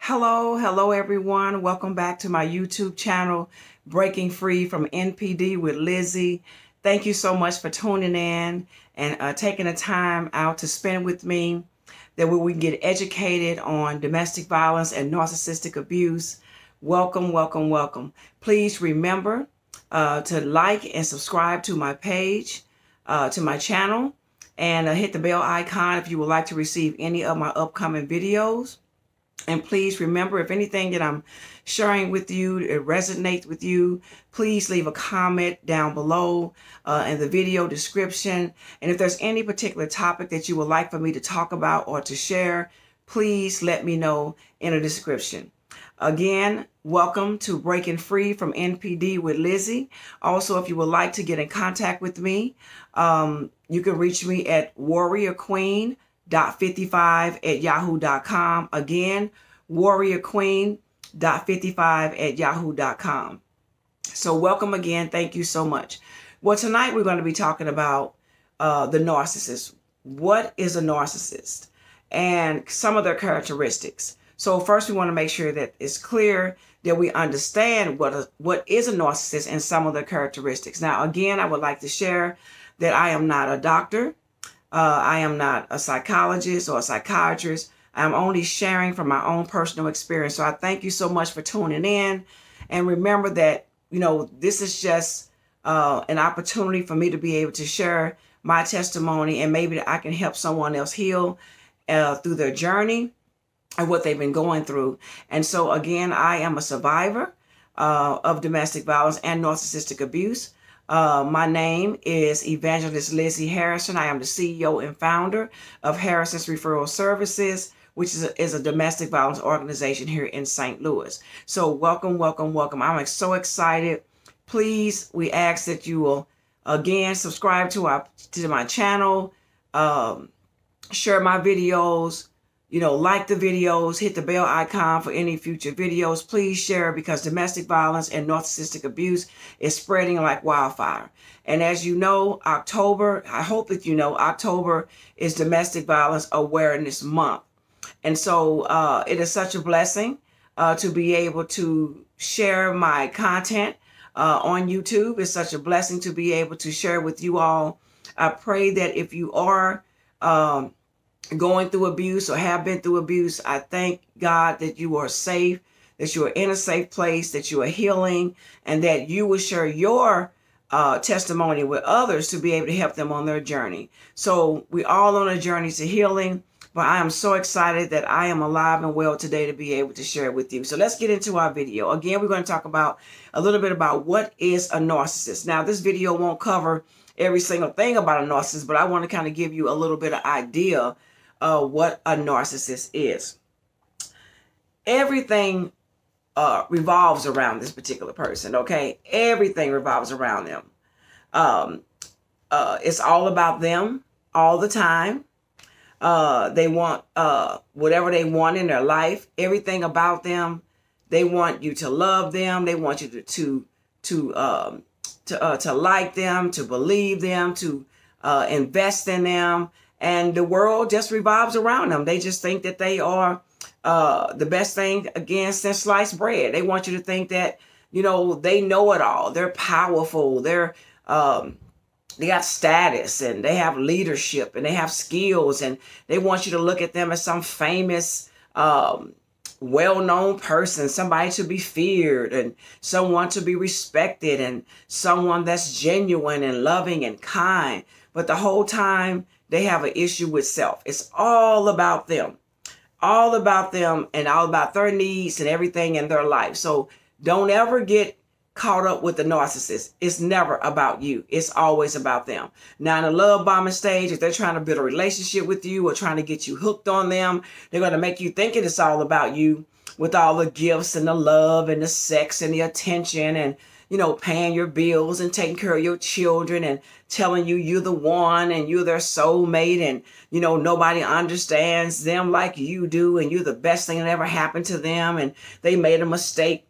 Hello everyone. Welcome back to my YouTube channel, Breaking Free from NPD with Lizzie. Thank you so much for tuning in and taking the time out to spend with me, that way we can get educated on domestic violence and narcissistic abuse. Welcome. Please remember to like and subscribe to my page, to my channel, and hit the bell icon if you would like to receive any of my upcoming videos. And please remember, if anything that I'm sharing with you, it resonates with you, please leave a comment down below in the video description. And if there's any particular topic that you would like for me to talk about or to share, please let me know in the description. Again, welcome to Breaking Free from NPD with Lizzie. Also, if you would like to get in contact with me, you can reach me at warriorqueen.55@yahoo.com. Again, warriorqueen.55@yahoo.com. So welcome again. Thank you so much. Well, tonight we're going to be talking about the narcissist. What is a narcissist? And some of their characteristics. So first we want to make sure that it's clear that we understand what is a narcissist and some of their characteristics. Now, again, I would like to share that I am not a doctor. I am not a psychologist or a psychiatrist. I'm only sharing from my own personal experience. So I thank you so much for tuning in. And remember that, this is just an opportunity for me to be able to share my testimony, and maybe that I can help someone else heal through their journey and what they've been going through. And so again, I am a survivor of domestic violence and narcissistic abuse. My name is Evangelist Lizzie Harrison. I am the CEO and founder of Harrison's Referral Services, which is a domestic violence organization here in St. Louis. So welcome. I'm so excited. Please, we ask that you will, again, subscribe to my channel, share my videos, like the videos, hit the bell icon for any future videos. Please share, because domestic violence and narcissistic abuse is spreading like wildfire. And as you know, October, I hope that you know, October is Domestic Violence Awareness Month. And so it is such a blessing to be able to share my content on YouTube. It's such a blessing to be able to share with you all. I pray that if you are going through abuse or have been through abuse, I thank God that you are safe, that you are in a safe place, that you are healing, and that you will share your testimony with others to be able to help them on their journey. So we're all on a journey to healing, but I am so excited that I am alive and well today to be able to share it with you. So let's get into our video. Again, we're going to talk about a little bit about what is a narcissist. Now, this video won't cover every single thing about a narcissist, but I want to kind of give you a little bit of idea what a narcissist is. Everything revolves around this particular person, okay? Everything revolves around them. It's all about them all the time. They want whatever they want in their life. Everything about them. They want you to love them. They want you to like them, to believe them, to invest in them. And the world just revolves around them. They just think that they are the best thing, again, since sliced bread. They want you to think that, they know it all. They're powerful. They got status, and they have leadership, and they have skills. And they want you to look at them as some famous, well-known person, somebody to be feared, and someone to be respected, and someone that's genuine and loving and kind. But the whole time, they have an issue with self. It's all about them, and all about their needs and everything in their life. So don't ever get caught up with the narcissist. It's never about you. It's always about them. Now, in the love bombing stage, if they're trying to build a relationship with you or trying to get you hooked on them, they're going to make you think it's all about you, with all the gifts and the love and the sex and the attention and, paying your bills and taking care of your children and telling you you're the one and you're their soulmate, and, nobody understands them like you do, and you're the best thing that ever happened to them, and they made a mistake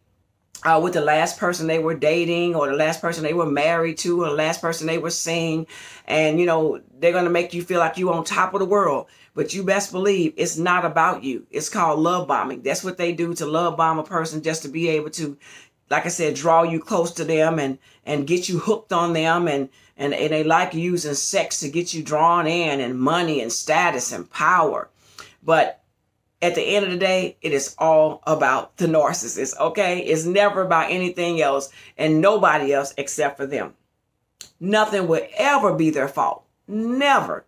with the last person they were dating, or the last person they were married to, or the last person they were seeing. And, you know, they're going to make you feel like you on top of the world. But you best believe it's not about you. It's called love bombing. That's what they do, to love bomb a person, just to be able to, like I said, draw you close to them and get you hooked on them. And they like using sex to get you drawn in, and money and status and power. But at the end of the day, it is all about the narcissist, okay? It's never about anything else and nobody else except for them. Nothing will ever be their fault. Never.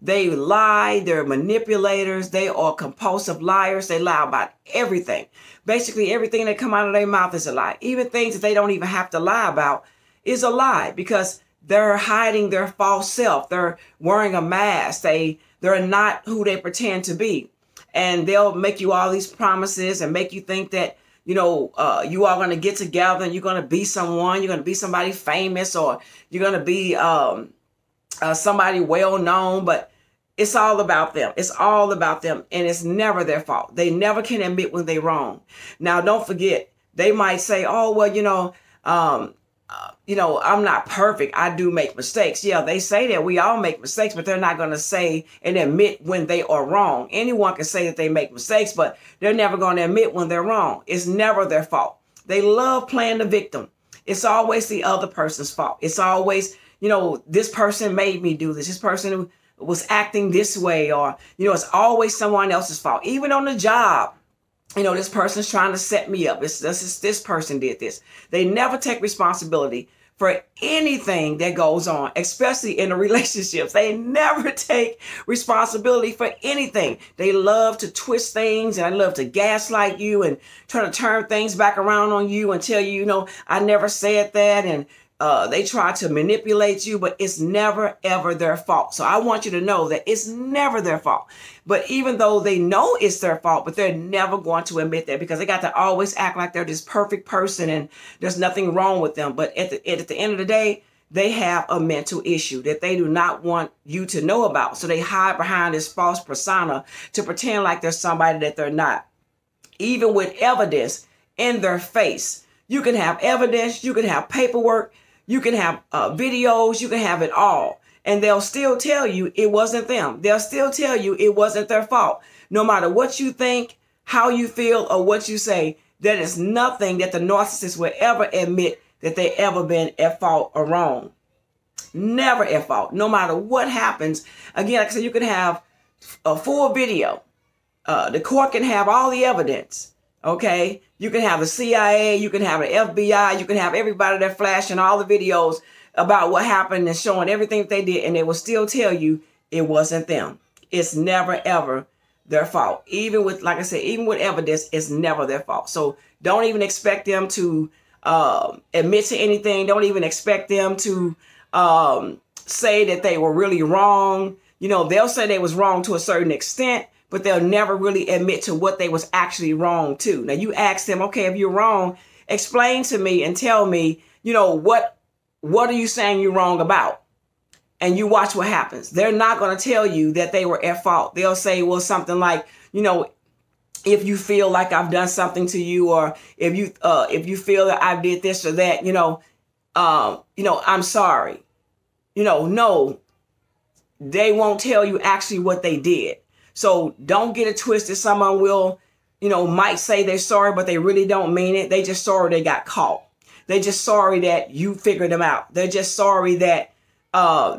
They lie. They're manipulators. They are compulsive liars. They lie about everything. Basically, everything that come out of their mouth is a lie. Even things that they don't even have to lie about is a lie, because they're hiding their false self. They're wearing a mask. They're not who they pretend to be. And they'll make you all these promises and make you think that, you know, you are going to get together and you're going to be someone. You're going to be somebody famous, or you're going to be somebody well known. But it's all about them. It's all about them. And it's never their fault. They never can admit when they're wrong. Now, don't forget, they might say, oh, well, I'm not perfect. I do make mistakes. Yeah, they say that we all make mistakes, but they're not going to say and admit when they are wrong. Anyone can say that they make mistakes, but they're never going to admit when they're wrong. It's never their fault. They love playing the victim. It's always the other person's fault. It's always, this person made me do this. This person was acting this way, or, it's always someone else's fault. Even on the job. This person's trying to set me up. This person did this. They never take responsibility for anything that goes on, especially in the relationships. They never take responsibility for anything. They love to twist things, and they love to gaslight you and try to turn things back around on you and tell you, I never said that. And they try to manipulate you, but it's never, ever their fault. So I want you to know that it's never their fault. But even though they know it's their fault, but they're never going to admit that, because they got to always act like they're this perfect person and there's nothing wrong with them. But at the end of the day, they have a mental issue that they do not want you to know about. So they hide behind this false persona to pretend like they're somebody that they're not. Even with evidence in their face. You can have evidence, you can have paperwork, you can have videos, you can have it all. And they'll still tell you it wasn't them. They'll still tell you it wasn't their fault. No matter what you think, how you feel, or what you say, there is nothing that the narcissist will ever admit that they ever been at fault or wrong. Never at fault. No matter what happens. Again, like I said, you can have a full video. The court can have all the evidence. Okay, you can have the CIA, you can have the FBI, you can have everybody that flashing all the videos about what happened and showing everything that they did, and they will still tell you it wasn't them. It's never, ever their fault. Even with, like I said, even with evidence, it's never their fault. So don't even expect them to admit to anything. Don't even expect them to say that they were really wrong. They'll say they was wrong to a certain extent, but they'll never really admit to what they was actually wrong to. Now you ask them, okay, if you're wrong, explain to me and tell me, what are you saying you're wrong about? And you watch what happens. They're not going to tell you that they were at fault. They'll say, well, something like, if you feel like I've done something to you, or if you feel that I did this or that, I'm sorry. No, they won't tell you actually what they did. So don't get it twisted. Someone will, might say they're sorry, but they really don't mean it. They just sorry they got caught. They're just sorry that you figured them out. They're just sorry that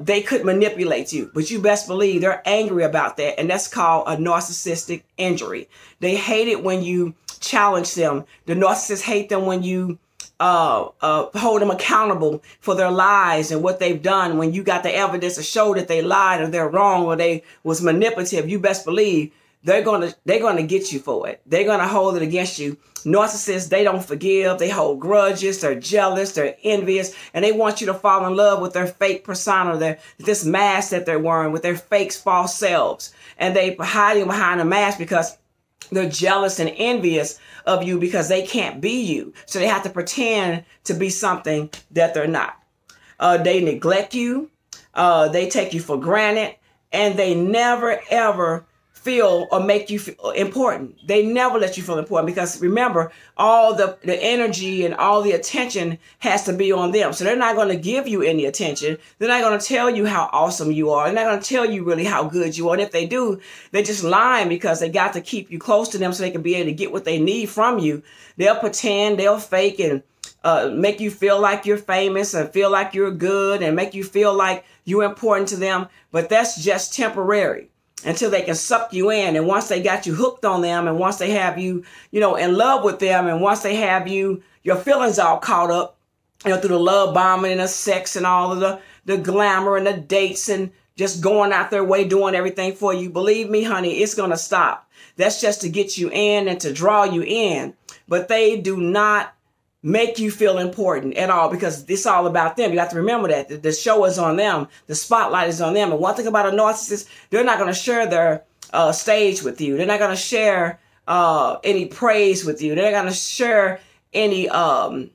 they could manipulate you. But you best believe they're angry about that. And that's called a narcissistic injury. They hate it when you challenge them. The narcissists hate them when you hold them accountable for their lies and what they've done. When you got the evidence to show that they lied or they're wrong or they was manipulative, you best believe they're gonna get you for it. They're gonna hold it against you. Narcissists, they don't forgive. They hold grudges. They're jealous. They're envious, and they want you to fall in love with their fake persona, this mask that they're wearing, with their fake false selves, and they hiding behind a mask because they're jealous and envious of you because they can't be you. So they have to pretend to be something that they're not. They neglect you. They take you for granted, and they never ever feel or make you feel important. They never let you feel important, because remember, all the energy and all the attention has to be on them. So they're not going to give you any attention. They're not going to tell you how awesome you are. They're not going to tell you really how good you are. And if they do, they're just lying, because they got to keep you close to them so they can be able to get what they need from you. They'll pretend, they'll fake, and make you feel like you're famous and feel like you're good and make you feel like you're important to them. But that's just temporary, until they can suck you in. And once they got you hooked on them, and once they have you, in love with them, and once they have you, your feelings all caught up, through the love bombing and the sex and all of the glamour and the dates and just going out their way, doing everything for you. Believe me, honey, it's going to stop. That's just to get you in and to draw you in. But they do not make you feel important at all, because it's all about them. You have to remember that the show is on them. The spotlight is on them. And one thing about a narcissist, they're not going to share their stage with you. They're not going to share any praise with you. They're not going to share any, the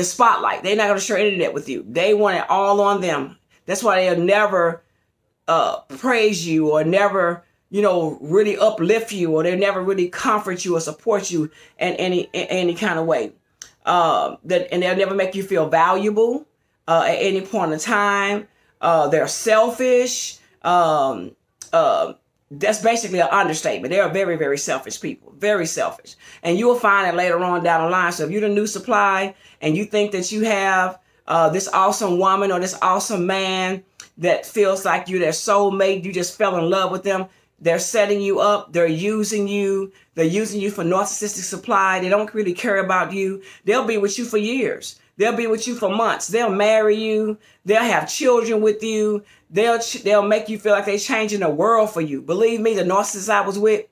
spotlight. They're not going to share any of that with you. They want it all on them. That's why they'll never praise you, or never really uplift you, or they never really comfort you or support you in any kind of way. And they'll never make you feel valuable at any point in time. They're selfish. That's basically an understatement. They are very, very selfish people, very selfish. And you will find it later on down the line. So if you're the new supply and you think that you have this awesome woman or this awesome man that feels like you're their soulmate, you just fell in love with them, they're setting you up. They're using you. They're using you for narcissistic supply. They don't really care about you. They'll be with you for years. They'll be with you for months. They'll marry you. They'll have children with you. They'll make you feel like they're changing the world for you. Believe me, the narcissist I was with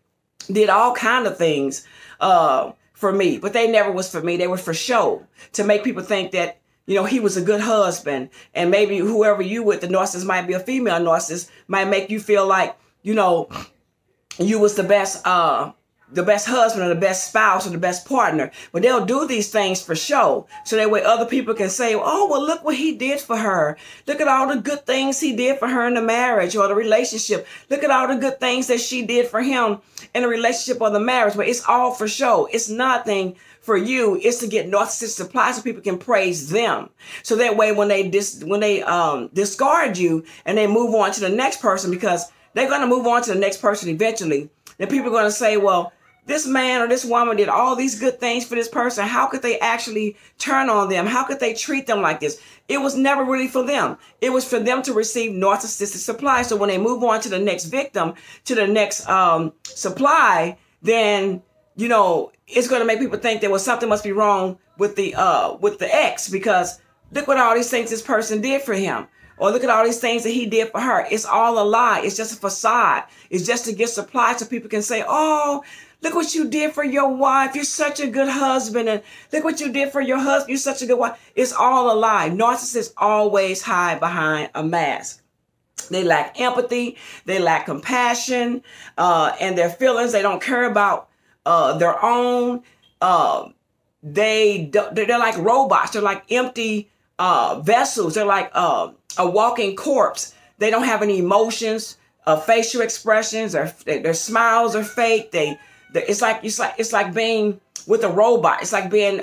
did all kind of things for me, but they never was for me. They were for show, to make people think that he was a good husband. And maybe whoever you with, the narcissist might be a female narcissist, might make you feel like you was the best husband or the best spouse or the best partner. But they'll do these things for show, so that way other people can say, oh, well, look what he did for her. Look at all the good things he did for her in the marriage or the relationship. Look at all the good things that she did for him in the relationship or the marriage. But it's all for show. It's nothing for you. It's to get narcissistic supply so people can praise them. So that way when they discard you and they move on to the next person, because they're going to move on to the next person eventually, then people are going to say, well, this man or this woman did all these good things for this person. How could they actually turn on them? How could they treat them like this? It was never really for them. It was for them to receive narcissistic supply. So when they move on to the next victim, to the next supply, then, it's going to make people think that, well, something must be wrong with the ex, because look what all these things this person did for him. Or look at all these things that he did for her. It's all a lie. It's just a facade. It's just to get supply so people can say, oh, look what you did for your wife. You're such a good husband. And look what you did for your husband. You're such a good wife. It's all a lie. Narcissists always hide behind a mask. They lack empathy. They lack compassion and their feelings. They don't care about their own. They're like robots. They're like empty vessels. They're like a walking corpse. They don't have any emotions, facial expressions, or their smiles are fake. It's like being with a robot. It's like being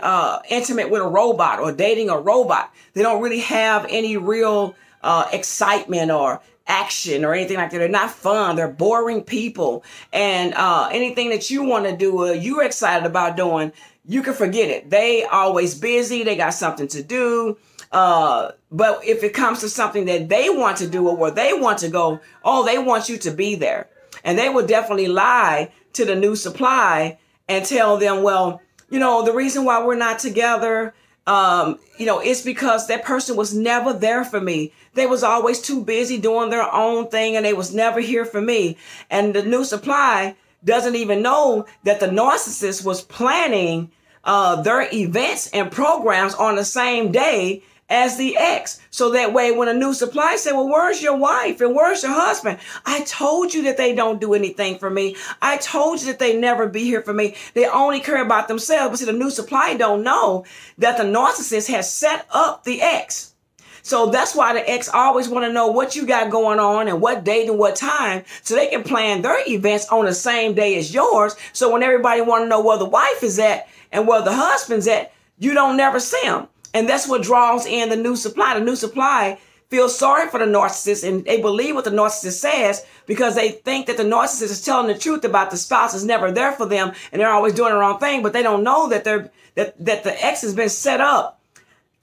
intimate with a robot or dating a robot. They don't really have any real excitement or action or anything like that. They're not fun. They're boring people. And anything that you want to do or you're excited about doing, you can forget it. They always busy. They got something to do. But if it comes to something that they want to do or where they want to go, oh, they want you to be there. And they will definitely lie to the new supply and tell them, well, the reason why we're not together, it's because that person was never there for me. They was always too busy doing their own thing and they was never here for me. And the new supply doesn't even know that the narcissist was planning their events and programs on the same day as the ex. So that way, when a new supply say, well, where's your wife and where's your husband? I told you that they don't do anything for me. I told you that they never be here for me. They only care about themselves. But see, the new supply don't know that the narcissist has set up the ex. So that's why the ex always want to know what you got going on and what date and what time, so they can plan their events on the same day as yours. So when everybody want to know where the wife is at and where the husband's at, you don't never see them. And that's what draws in the new supply. The new supply feels sorry for the narcissist, and they believe what the narcissist says because they think that the narcissist is telling the truth about the spouse is never there for them and they're always doing the wrong thing. But they don't know that that the ex has been set up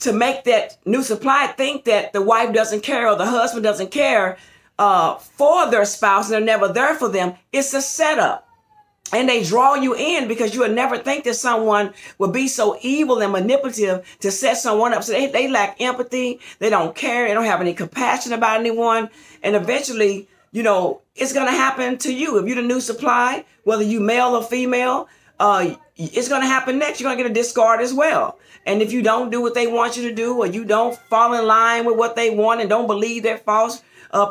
to make that new supply think that the wife doesn't care or the husband doesn't care for their spouse and they're never there for them. It's a setup. And they draw you in because you would never think that someone would be so evil and manipulative to set someone up. So they lack empathy. They don't care. They don't have any compassion about anyone. And eventually, you know, it's going to happen to you. If you're the new supply, whether you male or female, it's going to happen next. You're going to get a discard as well. And if you don't do what they want you to do, or you don't fall in line with what they want and don't believe their false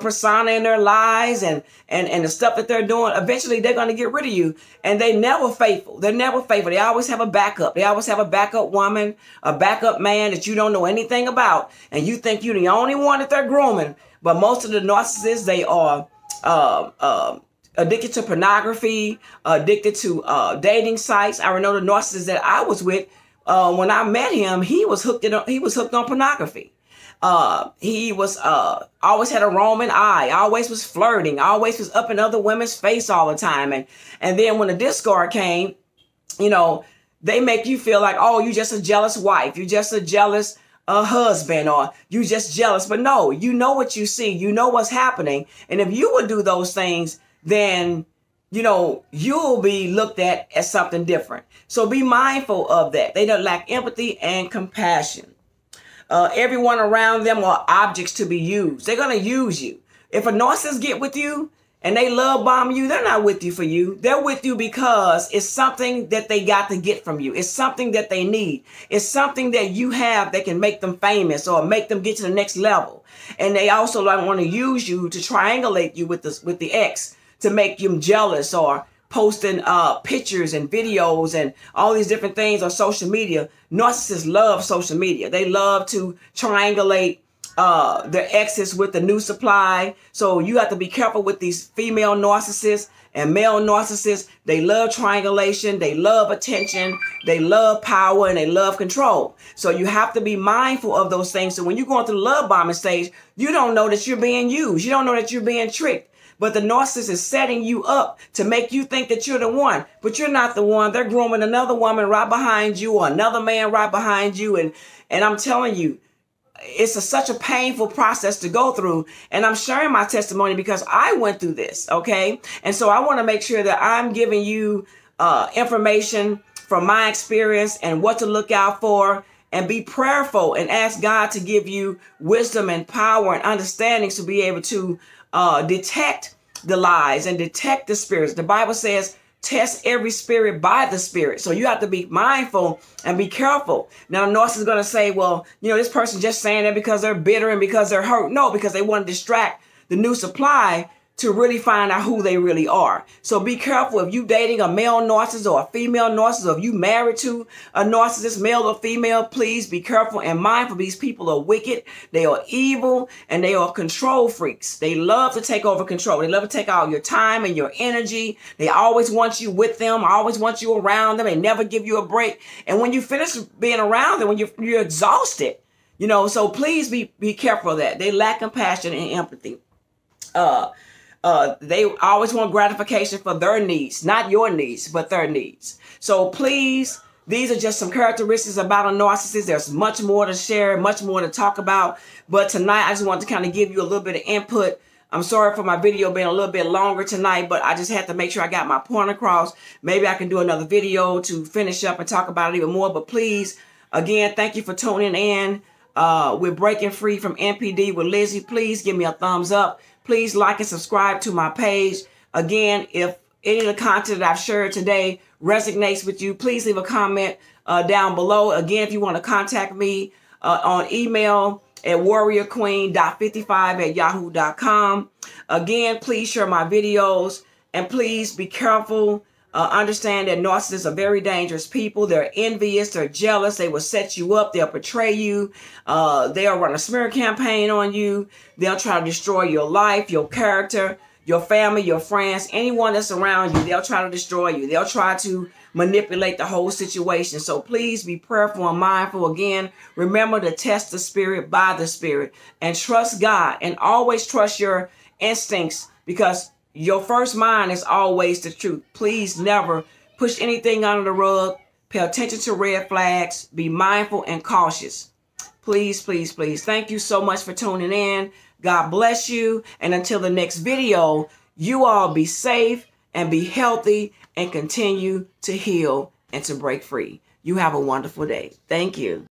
persona and their lies and the stuff that they're doing, eventually they're going to get rid of you. And they never faithful. They're never faithful. They always have a backup. They always have a backup woman, a backup man that you don't know anything about. And you think you're the only one that they're grooming. But most of the narcissists, they are addicted to pornography, addicted to dating sites. I know the narcissist that I was with, when I met him, he was hooked on pornography. He was always had a roaming eye, always was flirting, always was up in other women's face all the time. And then when the discard came, you know, they make you feel like, oh, you just a jealous wife, you just a jealous husband, or you just jealous. But no, you know what you see, you know what's happening. And if you would do those things, then, you know, you'll be looked at as something different. So be mindful of that. They don't lack empathy and compassion. Everyone around them are objects to be used. They're going to use you. If a narcissist get with you and they love bomb you, they're not with you for you. They're with you because it's something that they got to get from you. It's something that they need. It's something that you have that can make them famous or make them get to the next level. And they also want to use you to triangulate you with the ex to make them jealous, or posting pictures and videos and all these different things on social media. Narcissists love social media. They love to triangulate their exes with the new supply. So you have to be careful with these female narcissists and male narcissists. They love triangulation. They love attention. They love power, and they love control. So you have to be mindful of those things. So when you're going through the love bombing stage, you don't know that you're being used. You don't know that you're being tricked. But the narcissist is setting you up to make you think that you're the one, but you're not the one. They're grooming another woman right behind you, or another man right behind you. And I'm telling you, it's such a painful process to go through. And I'm sharing my testimony because I went through this. Okay. And so I want to make sure that I'm giving you information from my experience and what to look out for, and be prayerful and ask God to give you wisdom and power and understanding to be able to detect the lies and detect the spirits. The Bible says, test every spirit by the spirit. So you have to be mindful and be careful. Now, the narcissist is going to say, well, you know, this person just saying that because they're bitter and because they're hurt. No, because they want to distract the new supply to really find out who they really are. So be careful if you dating a male narcissist or a female narcissist, or if you married to a narcissist, male or female, please be careful and mindful. These people are wicked, they are evil, and they are control freaks. They love to take over control. They love to take all your time and your energy. They always want you with them, always want you around them. They never give you a break. And when you finish being around them, when you're exhausted, you know, so please be careful of that. They lack compassion and empathy. They always want gratification for their needs, not your needs, but their needs. So please, these are just some characteristics about a narcissist. There's much more to share, much more to talk about. But tonight, I just want to kind of give you a little bit of input. I'm sorry for my video being a little bit longer tonight, but I just had to make sure I got my point across. Maybe I can do another video to finish up and talk about it even more. But please, again, thank you for tuning in. We're breaking free from NPD with Lizzie. Please give me a thumbs up. Please like and subscribe to my page. Again, if any of the content that I've shared today resonates with you, please leave a comment down below. Again, if you want to contact me on email at warriorqueen.55@yahoo.com. Again, please share my videos, and please be careful Understand that narcissists are very dangerous people. They're envious. They're jealous. They will set you up. They'll betray you. They'll run a smear campaign on you. They'll try to destroy your life, your character, your family, your friends, anyone that's around you. They'll try to destroy you. They'll try to manipulate the whole situation. So please be prayerful and mindful. Again, remember to test the spirit by the spirit and trust God, and always trust your instincts, because your first mind is always the truth. Please never push anything under the rug. Pay attention to red flags. Be mindful and cautious. Please, please, please. Thank you so much for tuning in. God bless you. And until the next video, you all be safe and be healthy and continue to heal and to break free. You have a wonderful day. Thank you.